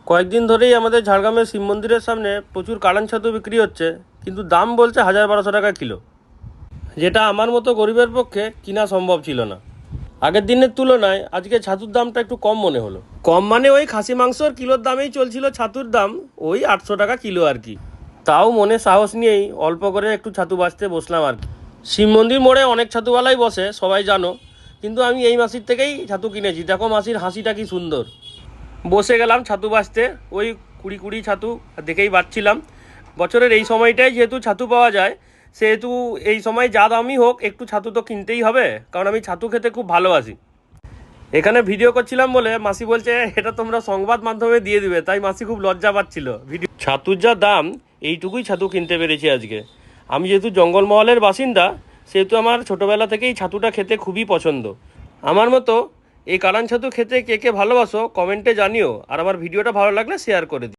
কয়েকদিন ধরেই আমাদের ঝাড়গ্রামের শিব মন্দিরের সামনে প্রচুর কালান ছাতু বিক্রি হচ্ছে, কিন্তু দাম বলছে ১,০০০-১,২০০ টাকা কিলো, যেটা আমার মতো গরিবের পক্ষে কিনা সম্ভব ছিল না। আগের দিনের তুলনায় আজকে ছাতুর দামটা একটু কম মনে হলো। কম মানে ওই খাসি মাংসর কিলোর দামেই চলছিল ছাতুর দাম ওই ৮০০ টাকা কিলো আর কি। তাও মনে সাহস নিয়েই অল্প করে একটু ছাতু বাঁচতে বসলাম আর কি। শিব মন্দির মোড়ে অনেক ছাতুওয়ালাই বসে, সবাই জানো, কিন্তু আমি এই মাসির থেকেই ছাতু কিনেছি। দেখো মাসির হাসিটা কি সুন্দর। বসে গেলাম ছাতু বাঁচতে, ওই কুড়ি কুড়ি ছাতু দেখেই বাঁচছিলাম। বছরের এই সময়টাই যেহেতু ছাতু পাওয়া যায়, সেহেতু এই সময় যা দামই হোক একটু ছাতু তো কিনতেই হবে, কারণ আমি ছাতু খেতে খুব ভালোবাসি। এখানে ভিডিও করছিলাম বলে মাসি বলছে এটা তোমরা সংবাদ মাধ্যমে দিয়ে দিবে, তাই মাসি খুব লজ্জা পাচ্ছিল। ভিডিও ছাতুর যা দাম, এইটুকুই ছাতু কিনতে পেরেছি আজকে। আমি যেহেতু জঙ্গলমহলের বাসিন্দা, সেহেতু আমার ছোটোবেলা থেকেই ছাতুটা খেতে খুবই পছন্দ। আমার মতো এই কালান ছাতু খেতে কে কে ভালোবাসো কমেন্টে জানিও, আর আমার ভিডিওটা ভালো লাগলে শেয়ার করে দিও।